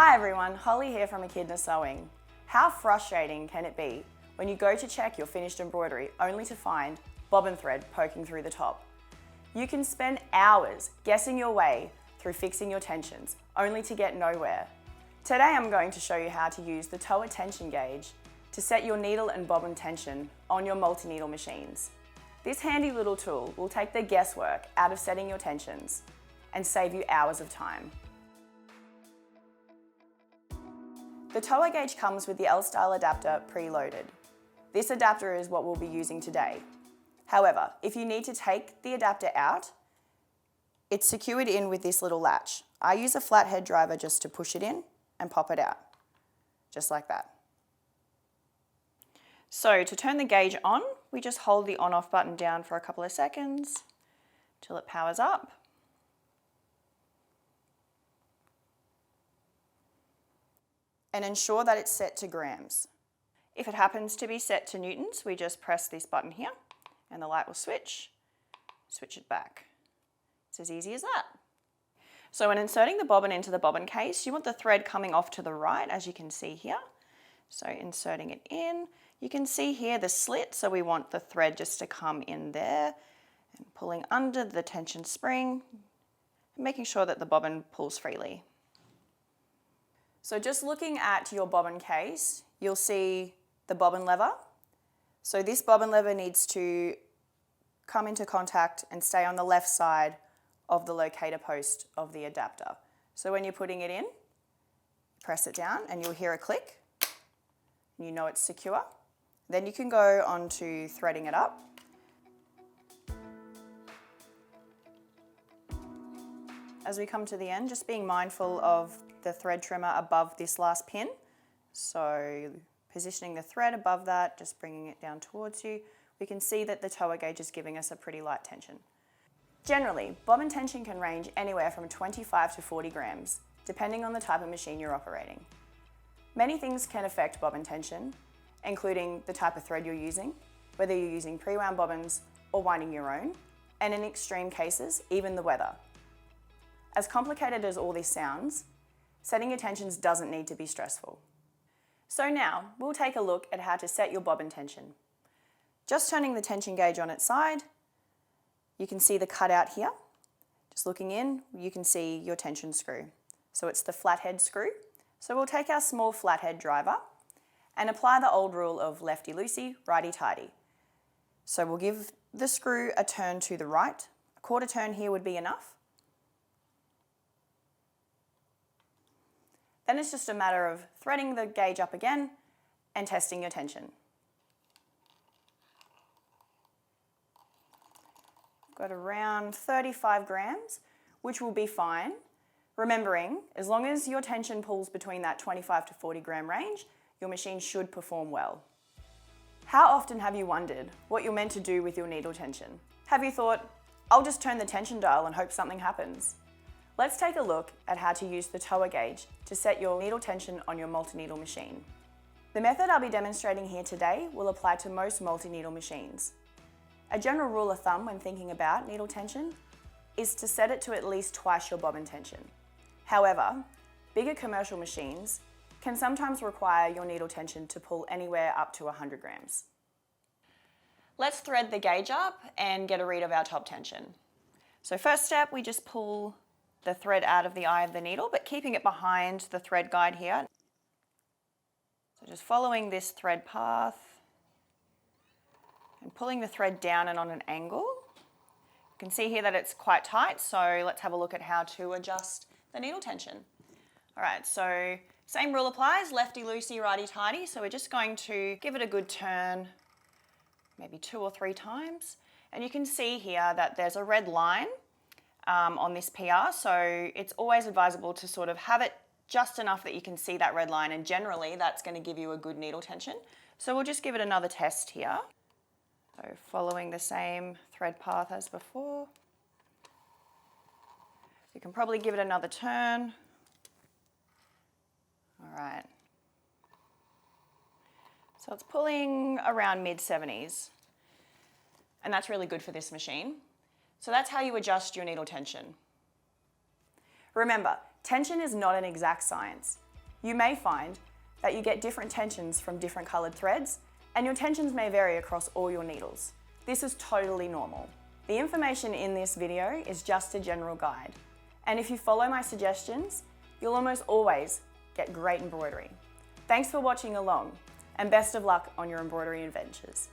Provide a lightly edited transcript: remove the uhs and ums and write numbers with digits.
Hi everyone, Holly here from Echidna Sewing. How frustrating can it be when you go to check your finished embroidery only to find bobbin thread poking through the top? You can spend hours guessing your way through fixing your tensions, only to get nowhere. Today I'm going to show you how to use the Towa Tension Gauge to set your needle and bobbin tension on your multi-needle machines. This handy little tool will take the guesswork out of setting your tensions and save you hours of time. The Towa gauge comes with the L-style adapter preloaded. This adapter is what we'll be using today. However, if you need to take the adapter out, it's secured in with this little latch. I use a flathead driver just to push it in and pop it out, just like that. So to turn the gauge on, we just hold the on-off button down for a couple of seconds till it powers up. And ensure that it's set to grams. If it happens to be set to newtons, we just press this button here and the light will switch it back. It's as easy as that. So when inserting the bobbin into the bobbin case, you want the thread coming off to the right, as you can see here. So inserting it in, you can see here the slit, so we want the thread just to come in there and pulling under the tension spring, and making sure that the bobbin pulls freely. So just looking at your bobbin case, you'll see the bobbin lever. So this bobbin lever needs to come into contact and stay on the left side of the locator post of the adapter. So when you're putting it in, press it down and you'll hear a click. You know it's secure. Then you can go on to threading it up. As we come to the end, just being mindful of the thread trimmer above this last pin. So positioning the thread above that, just bringing it down towards you, we can see that the Towa gauge is giving us a pretty light tension. Generally, bobbin tension can range anywhere from 25 to 40 grams, depending on the type of machine you're operating. Many things can affect bobbin tension, including the type of thread you're using, whether you're using pre-wound bobbins or winding your own, and in extreme cases, even the weather. As complicated as all this sounds, setting your tensions doesn't need to be stressful. So now, we'll take a look at how to set your bobbin tension. Just turning the tension gauge on its side, you can see the cutout here. Just looking in, you can see your tension screw. So it's the flathead screw. So we'll take our small flathead driver and apply the old rule of lefty-loosey, righty-tighty. So we'll give the screw a turn to the right. A quarter turn here would be enough. Then it's just a matter of threading the gauge up again and testing your tension. Got around 35 grams, which will be fine. Remembering, as long as your tension pulls between that 25 to 40 gram range, your machine should perform well. How often have you wondered what you're meant to do with your needle tension? Have you thought, I'll just turn the tension dial and hope something happens? Let's take a look at how to use the Towa gauge to set your needle tension on your multi-needle machine. The method I'll be demonstrating here today will apply to most multi-needle machines. A general rule of thumb when thinking about needle tension is to set it to at least twice your bobbin tension. However, bigger commercial machines can sometimes require your needle tension to pull anywhere up to 100 grams. Let's thread the gauge up and get a read of our top tension. So first step, we just pull the thread out of the eye of the needle, but keeping it behind the thread guide here. So just following this thread path and pulling the thread down and on an angle. You can see here that it's quite tight, so let's have a look at how to adjust the needle tension. All right, so same rule applies, lefty-loosey, righty-tighty. So we're just going to give it a good turn, maybe 2 or 3 times. And you can see here that there's a red line on this PR, so it's always advisable to sort of have it just enough that you can see that red line, and generally that's going to give you a good needle tension. So we'll just give it another test here. So following the same thread path as before. You can probably give it another turn. All right. So it's pulling around mid-70s, and that's really good for this machine. So that's how you adjust your needle tension. Remember, tension is not an exact science. You may find that you get different tensions from different coloured threads, and your tensions may vary across all your needles. This is totally normal. The information in this video is just a general guide, and if you follow my suggestions, you'll almost always get great embroidery. Thanks for watching along, and best of luck on your embroidery adventures.